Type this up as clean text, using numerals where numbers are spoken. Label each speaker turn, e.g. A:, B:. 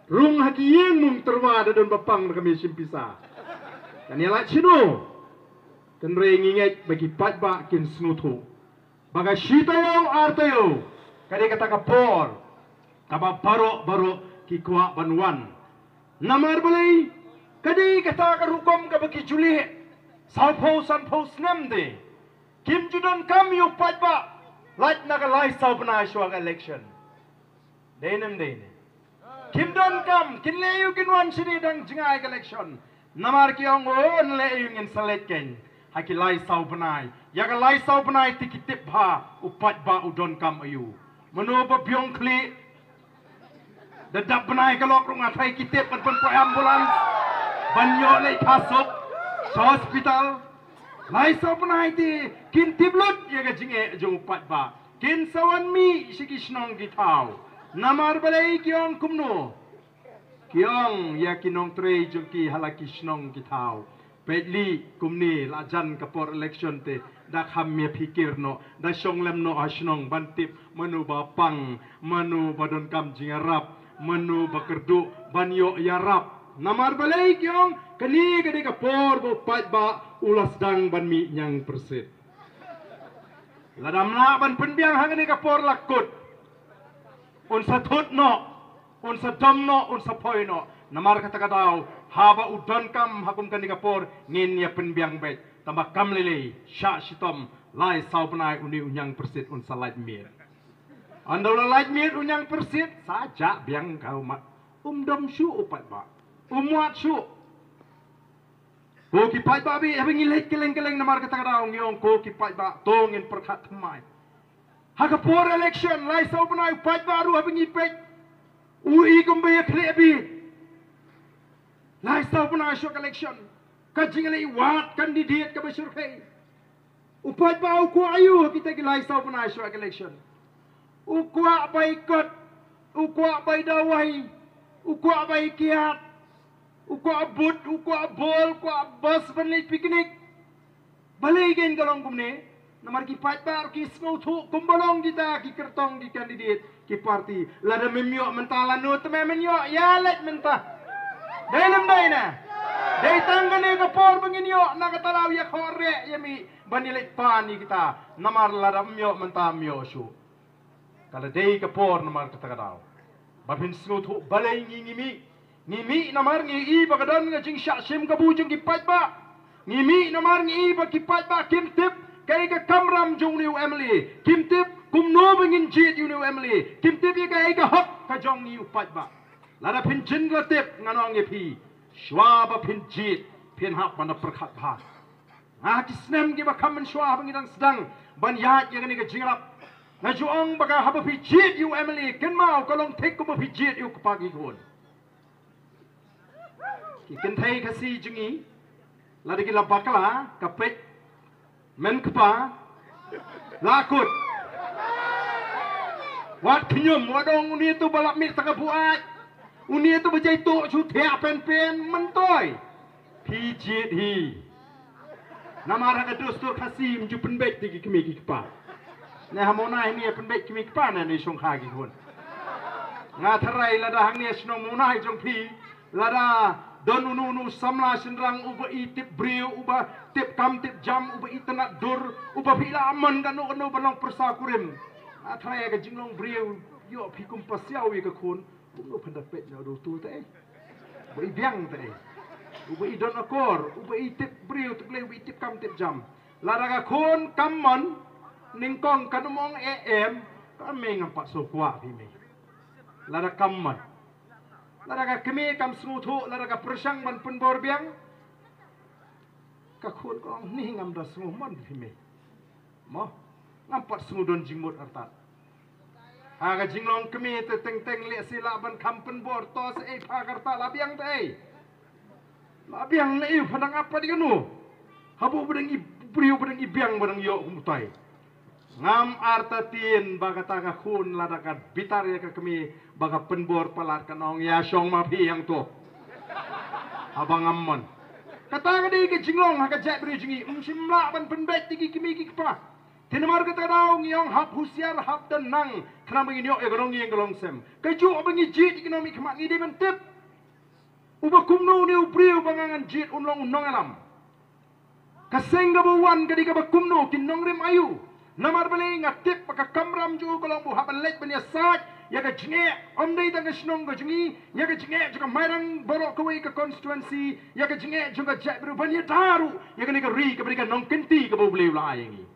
A: rung hakiyen mung terwa dadon bapang kami simpisa. Dan ialah cino. Kan nginget bagi patba kin snutu. Baga shitayo artayo. Kadi kata kapor. Kaba baro ki kuak banwan. Namar balai. Kadi kata karukom kabaki juli. Salpo sanpo snem de. Kim judan kam yu patba. Light naga lai sau bana shwag election. Denem dene. Kim don kam kin leyu kin wan sini dang jingai election. Namar ki ong on leyu ngin salet ken. Haki lai sau banai. Yaga lai sau banai tikitip ha upat ba udon kam ayu. Menu ba biong kli. Dadap banai kalok rung atai kitip kan pun ambulans. Banyo lei kasuk. Hospital. Lai sau banai ti kin tiblut yaga jinge jong upat ba. Kin sawan mi siki snong gitau. Namar balai ki ong kumno. Kiong ya kinong trei jungki halaki snong gitau. Pedli kumni lajan kapor election te dak hamya pikir no da songlem no asnong bantip menu bapang menu badon kam jingarap menu bakerdu banyo yarap namar balai kiong kani kadi kapor bo pat ba ulas dang banmi nyang persit ladam la ban penbiang hangani kapor lakut un satut no un sadom no un sapoi no namar kata kadau haba udon kam hakum kan digapor ngin ya penbiang bet tambah kam lele sya sitom lai sau penai uni unyang persit un salait mir andola lait mir unyang persit saja biang kau mat dom syu upat ba umuat syu ko kipat ba bi habing ilek keleng-keleng namar kata kadau ngiong ko kipat ba tongin perkat mai hakapor election lai sau penai upat baru habing ipek ui kumbaya klebi lai sau pun asyuk election kajing lei wat kandidat ke bersurvei upat bau ku ayu kita ke lai sau pun asyuk election ukwa baikot ukwa baidawai ukwa baikiat ukwa but ukwa bol ukwa bus benlik piknik balai gen galong kumne namar ki patbar ki snothu kumbalong kita ki kertong ki kandidat ki parti lada memyo mentala no teme menyo ya let mentah dalam daina dai tanggane ka por benginyo na katalaw ya khore yami banilit pani kita namar lada memyo mentah myo su kala dai ka por namar kata kadaw babin snothu balai ngimi namar ngi bagadan ngajing syaksim kabujung ki patba ngimi namar ngi ba ki patba kim tip kay ka kamram jong niu Emily kim tip kumno bengin jit yu niu Emily kim tip ye kay ka hok ka jong niu pat ba lada pin jin la tip nganong ye pi shwa ba pin jit pin hak mana perkhat ba ki snem ge ba kam shwa bengin dang sedang ban yat ye ni ka jingrap na juong ba ka haba pi jit yu Emily ken mau ka long tek ko ba pi jit yu ka pagi kon ki ken thai ka si jingi lada ki la bakla ka pet men kepa lakut wat kenyum wadong uni tu balak mik tak buat uni tu berjai tu cu thea pen mentoy pijit hi nama ra dustur khasim ju penbek tigi kemi ki kepa ne hamona ni penbek kemi kepa na ni song kha gi hun nga tharai lada hang ni sno mona jong pi lada don unu samla senrang uba itip briu uba tip kam tip jam uba itanak dur uba pila aman kanu balong persakurim athaya ka jinglong briu yo pi kum pasiau ye ka khun uno pandapet na do tu te uba ibyang te uba idon akor uba itip briu tukle uba itip kam tip jam lara ka khun kamman ningkong kanumong em kami ngampak sokwa pi me lara kamman lara kami kam smuthu lara persang man penbor biang ka khun ko ni ngam da smu man phime mo ngampat smudon jingmut artat aga jinglong kami te teng le sila ban kam penbor to se pha karta labiang te labiang le padang apa di kanu habu bedang i priu bedang i biang bedang yo mutai ngam artatin bagata ka khun lada ka bitar ya ka kami baga penbor palat kanong ya song ma pi yang tu abang ammon kata ka di ke jinglong ha ka jat bri jingi simla ban penbet tigi kimi ki pa Tinamar kata daung yang hap husiar hap tenang. Kenapa ini yok ekorong yang kelong sem. Keju abangi jit ekonomi kemak ni mentep. Ubah kumno ni ubriu bangangan jit unlong alam. Kaseng gabawan kadi kumno kinong rim ayu. Namar balik ngatip pakai kamram ju kalau buha balik benda sat ya ke jengek omdai tang kesnong ke jengi ya ke jengek juga mairang borok kawai ke konstituensi ya ke jengek juga jek berubahnya daru ya ke negeri ke berikan nong kenti ke bau beliau lah yang ini